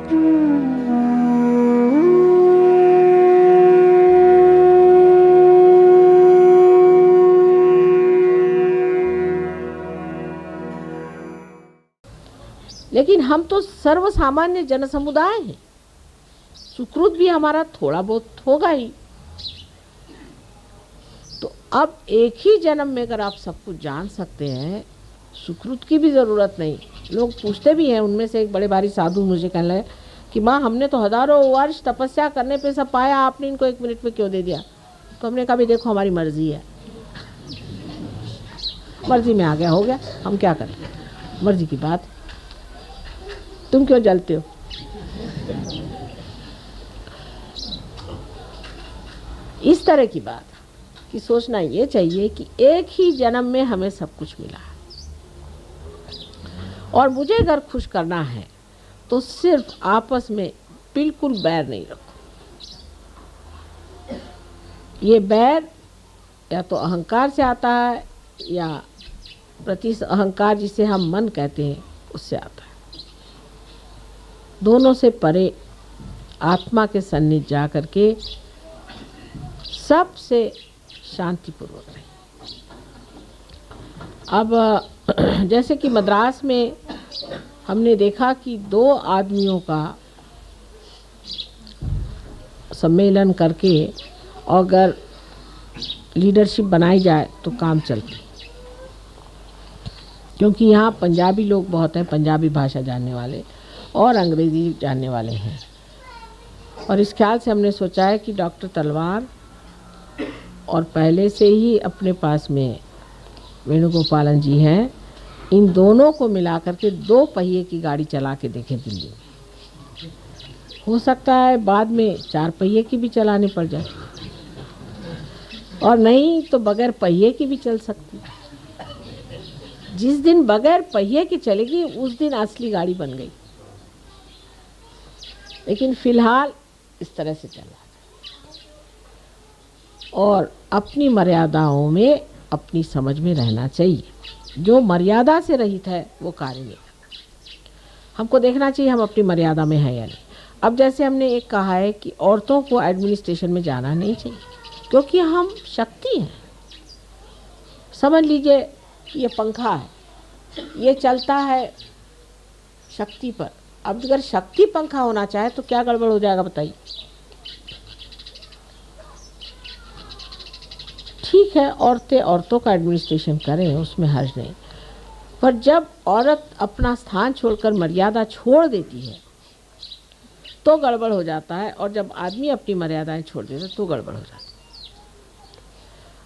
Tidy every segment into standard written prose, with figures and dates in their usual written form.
लेकिन हम तो सर्वसामान्य जन समुदाय हैं, सुकृत भी हमारा थोड़ा बहुत होगा ही। तो अब एक ही जन्म में अगर आप सब कुछ जान सकते हैं, सुकृत की भी ज़रूरत नहीं। लोग पूछते भी हैं, उनमें से एक बड़े भारी साधु मुझे कहने लगे कि माँ हमने तो हज़ारों वर्ष तपस्या करने पे सब पाया, आपने इनको 1 मिनट में क्यों दे दिया? तो हमने कहा भी देखो हमारी मर्जी है, मर्जी में आ गया हो गया, हम क्या करें, मर्जी की बात। तुम क्यों जलते हो? इस तरह की बात कि सोचना ये चाहिए कि एक ही जन्म में हमें सब कुछ मिला है, और मुझे अगर खुश करना है तो सिर्फ आपस में बिल्कुल बैर नहीं रखो। ये बैर या तो अहंकार से आता है या प्रति अहंकार जिसे हम मन कहते हैं उससे आता है। दोनों से परे आत्मा के सन्निध जा करके सबसे शांतिपूर्वक रहे। अब जैसे कि मद्रास में हमने देखा कि 2 आदमियों का सम्मेलन करके अगर लीडरशिप बनाई जाए तो काम चलती, क्योंकि यहाँ पंजाबी लोग बहुत हैं, पंजाबी भाषा जानने वाले और अंग्रेज़ी जानने वाले हैं। और इस ख्याल से हमने सोचा है कि डॉक्टर तलवार और पहले से ही अपने पास में वेणुगोपालन जी हैं, इन दोनों को मिला करके 2 पहिए की गाड़ी चला के देखें दिल्ली में। हो सकता है बाद में 4 पहिए की भी चलानी पड़ जाए, और नहीं तो बगैर पहिए की भी चल सकती। जिस दिन बगैर पहिए की चलेगी उस दिन असली गाड़ी बन गई। लेकिन फिलहाल इस तरह से चल रहा है, और अपनी मर्यादाओं में अपनी समझ में रहना चाहिए। जो मर्यादा से रहित है वो कार्य नहीं करता। हमको देखना चाहिए हम अपनी मर्यादा में हैं या नहीं। अब जैसे हमने एक कहा है कि औरतों को एडमिनिस्ट्रेशन में जाना नहीं चाहिए, क्योंकि हम शक्ति हैं। समझ लीजिए ये पंखा है, ये चलता है शक्ति पर। अब अगर शक्ति पंखा होना चाहे तो क्या गड़बड़ हो जाएगा बताइए? ठीक है, औरतें औरतों का एडमिनिस्ट्रेशन करें, उसमें हर्ज नहीं। पर जब औरत अपना स्थान छोड़कर मर्यादा छोड़ देती है तो गड़बड़ हो जाता है, और जब आदमी अपनी मर्यादाएं छोड़ देता है तो गड़बड़ हो जाता है।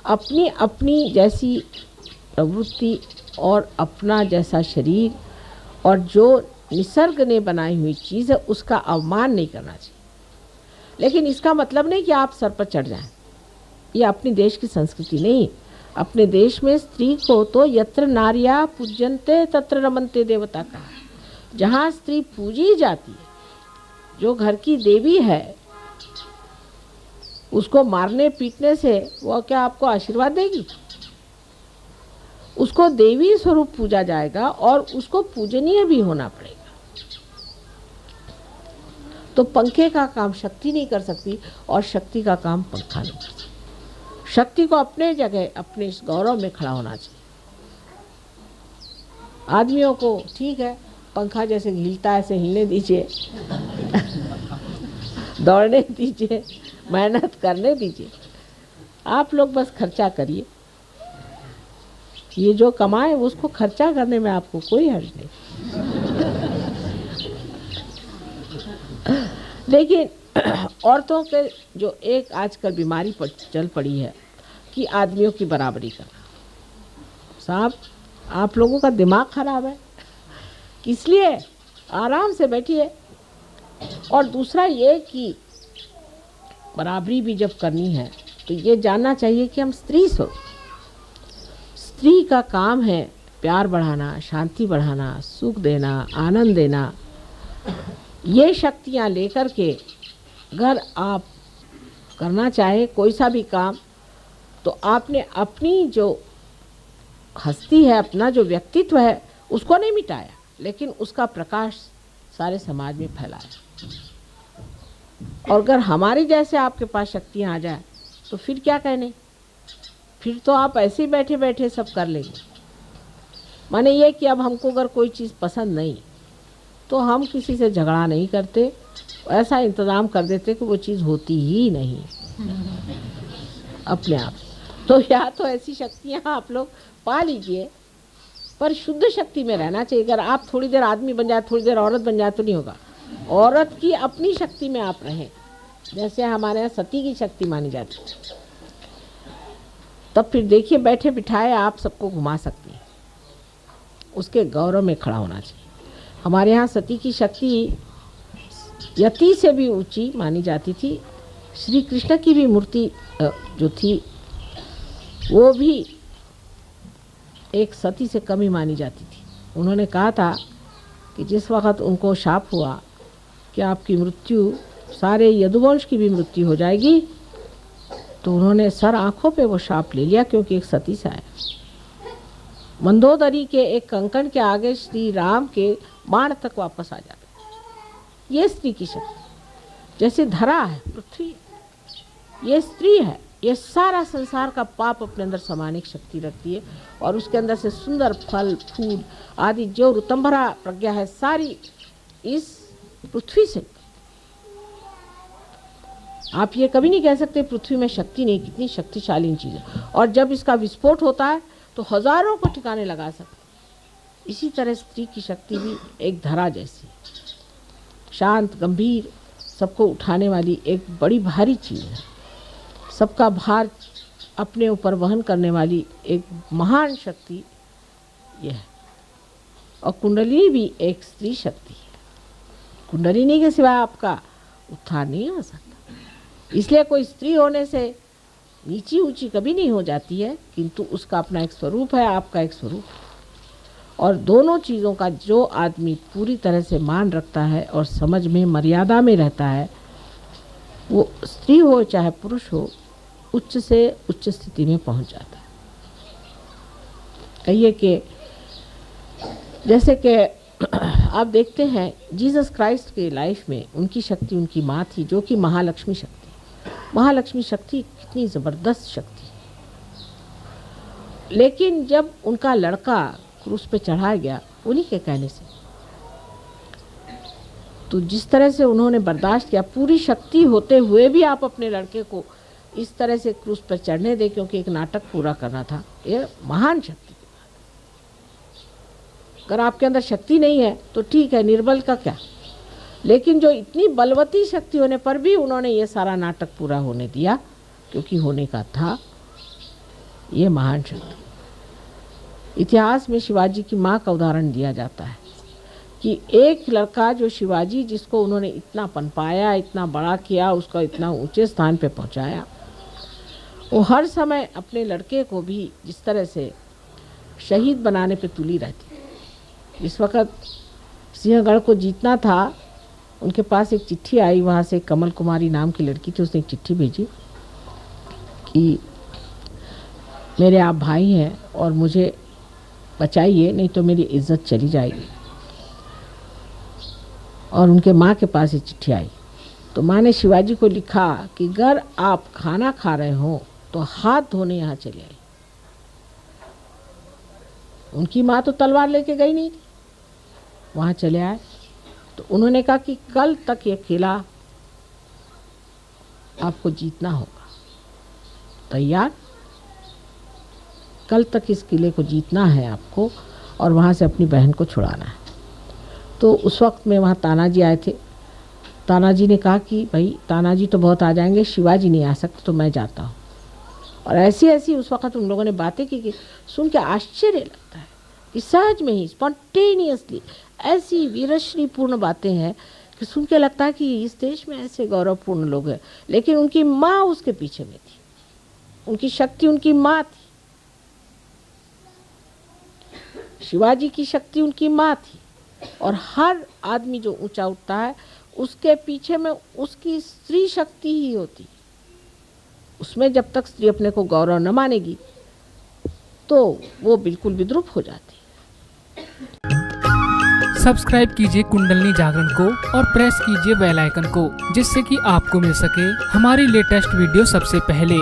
अपनी अपनी जैसी प्रवृत्ति और अपना जैसा शरीर और जो निसर्ग ने बनाई हुई चीज़ है उसका अवमान नहीं करना चाहिए। लेकिन इसका मतलब नहीं कि आप सर पर चढ़ जाएं। ये अपने देश की संस्कृति नहीं। अपने देश में स्त्री को तो यत्र नार्या पूज्यन्ते तत्र रमन्ते देवता का, जहाँ स्त्री पूजी जाती है, जो घर की देवी है, उसको मारने पीटने से वो क्या आपको आशीर्वाद देगी? उसको देवी स्वरूप पूजा जाएगा और उसको पूजनीय भी होना पड़ेगा। तो पंखे का काम शक्ति नहीं कर सकती और शक्ति का काम पंखा नहीं कर सकती। शक्ति को अपने जगह अपने इस गौरव में खड़ा होना चाहिए। आदमियों को ठीक है, पंखा जैसे हिलता है ऐसे हिलने दीजिए, दौड़ने दीजिए, मेहनत करने दीजिए। आप लोग बस खर्चा करिए, ये जो कमाए उसको खर्चा करने में आपको कोई हर्ज नहीं। लेकिन औरतों के जो एक आजकल बीमारी पर चल पड़ी है कि आदमियों की बराबरी करना। साहब आप लोगों का दिमाग खराब है, इसलिए आराम से बैठिए। और दूसरा ये कि बराबरी भी जब करनी है तो ये जानना चाहिए कि हम स्त्री स्वरूप, स्त्री का काम है प्यार बढ़ाना, शांति बढ़ाना, सुख देना, आनंद देना। ये शक्तियाँ लेकर के अगर आप करना चाहे कोई सा भी काम, तो आपने अपनी जो हस्ती है, अपना जो व्यक्तित्व है, उसको नहीं मिटाया, लेकिन उसका प्रकाश सारे समाज में फैलाएं। और अगर हमारी जैसे आपके पास शक्तियाँ आ जाए तो फिर क्या कहने, फिर तो आप ऐसे ही बैठे बैठे सब कर लेंगे। माने ये कि अब हमको अगर कोई चीज़ पसंद नहीं तो हम किसी से झगड़ा नहीं करते, ऐसा इंतज़ाम कर देते कि वो चीज़ होती ही नहीं अपने आप। तो या तो ऐसी शक्तियाँ आप लोग पा लीजिए, पर शुद्ध शक्ति में रहना चाहिए। अगर आप थोड़ी देर आदमी बन जाए, थोड़ी देर औरत बन जाए तो नहीं होगा। औरत की अपनी शक्ति में आप रहें, जैसे हमारे यहाँ सती की शक्ति मानी जाती है, तब फिर देखिए बैठे बिठाए आप सबको घुमा सकती हैं। उसके गौरव में खड़ा होना चाहिए। हमारे यहाँ सती की शक्ति यति से भी ऊंची मानी जाती थी। श्री कृष्ण की भी मूर्ति जो थी वो भी एक सती से कम ही मानी जाती थी। उन्होंने कहा था कि जिस वक़्त उनको शाप हुआ कि आपकी मृत्यु, सारे यदुवंश की भी मृत्यु हो जाएगी, तो उन्होंने सर आँखों पे वो शाप ले लिया, क्योंकि एक सती से आया। मंदोदरी के एक कंकड़ के आगे श्री राम के बाण तक वापस आ जाते। ये स्त्री की शक्ति। जैसे धरा है, पृथ्वी, ये स्त्री है। ये सारा संसार का पाप अपने अंदर समाने की शक्ति रखती है, और उसके अंदर से सुंदर फल फूल आदि जो ऋतंभरा प्रज्ञा है सारी इस पृथ्वी से। आप ये कभी नहीं कह सकते पृथ्वी में शक्ति नहीं, कितनी शक्तिशाली चीज़ है। और जब इसका विस्फोट होता है तो हजारों को ठिकाने लगा सकते। इसी तरह स्त्री की शक्ति भी एक धरा जैसी, शांत, गंभीर, सबको उठाने वाली एक बड़ी भारी चीज़ है। सबका भार अपने ऊपर वहन करने वाली एक महान शक्ति यह है। और कुंडली भी एक स्त्री शक्ति है। कुंडलिनी के सिवाय आपका उत्थान नहीं हो सकता। इसलिए कोई स्त्री होने से नीची ऊंची कभी नहीं हो जाती है, किंतु उसका अपना एक स्वरूप है, आपका एक स्वरूप है। और दोनों चीज़ों का जो आदमी पूरी तरह से मान रखता है और समझ में मर्यादा में रहता है, वो स्त्री हो चाहे पुरुष हो, उच्च से उच्च स्थिति में पहुंच जाता है। कहिए कि जैसे कि आप देखते हैं जीसस क्राइस्ट के लाइफ में उनकी शक्ति उनकी माँ थी, जो कि महालक्ष्मी शक्ति। महालक्ष्मी शक्ति कितनी ज़बरदस्त शक्ति। लेकिन जब उनका लड़का क्रूस पे चढ़ाया गया उन्हीं के कहने से, तो जिस तरह से उन्होंने बर्दाश्त किया, पूरी शक्ति होते हुए भी आप अपने लड़के को इस तरह से क्रूस पर चढ़ने दे, क्योंकि एक नाटक पूरा करना था, ये महान शक्ति। अगर आपके अंदर शक्ति नहीं है तो ठीक है, निर्बल का क्या, लेकिन जो इतनी बलवती शक्ति होने पर भी उन्होंने ये सारा नाटक पूरा होने दिया, क्योंकि होने का था, ये महान शक्ति। इतिहास में शिवाजी की माँ का उदाहरण दिया जाता है कि एक लड़का जो शिवाजी, जिसको उन्होंने इतना पनपाया, इतना बड़ा किया, उसको इतना ऊंचे स्थान पे पहुंचाया, वो हर समय अपने लड़के को भी जिस तरह से शहीद बनाने पे तुली रहती। इस वक्त सिंहगढ़ को जीतना था, उनके पास एक चिट्ठी आई, वहाँ से कमल कुमारी नाम की लड़की थी, उसने एक चिट्ठी भेजी कि मेरे आप भाई हैं और मुझे बचाइए, नहीं तो मेरी इज्जत चली जाएगी। और उनके माँ के पास ये चिट्ठी आई, तो माँ ने शिवाजी को लिखा कि अगर आप खाना खा रहे हो तो हाथ धोने यहाँ चले आए। उनकी माँ तो तलवार लेके गई नहीं थी, वहाँ चले आए। तो उन्होंने कहा कि कल तक ये किला आपको जीतना होगा, तैयार? कल तक इस किले को जीतना है आपको और वहाँ से अपनी बहन को छुड़ाना है। तो उस वक्त में वहाँ तानाजी आए थे। तानाजी ने कहा कि भाई तानाजी तो बहुत आ जाएंगे, शिवाजी नहीं आ सकते, तो मैं जाता हूँ। और ऐसी ऐसी उस वक्त उन लोगों ने बातें की कि सुन के आश्चर्य लगता है कि सहज में ही स्पॉन्टेनियसली ऐसी वीरश्रीपूर्ण बातें हैं कि सुन के लगता है कि इस देश में ऐसे गौरवपूर्ण लोग हैं। लेकिन उनकी माँ उसके पीछे में थी, उनकी शक्ति उनकी माँ थी, शिवाजी की शक्ति उनकी माँ थी। और हर आदमी जो ऊंचा उठता है उसके पीछे में उसकी स्त्री शक्ति ही होती। उसमें जब तक स्त्री अपने को गौरव न मानेगी तो वो बिल्कुल विद्रूप हो जाती। सब्सक्राइब कीजिए कुंडलिनी जागरण को और प्रेस कीजिए बेल आइकन को, जिससे कि आपको मिल सके हमारी लेटेस्ट वीडियो सबसे पहले।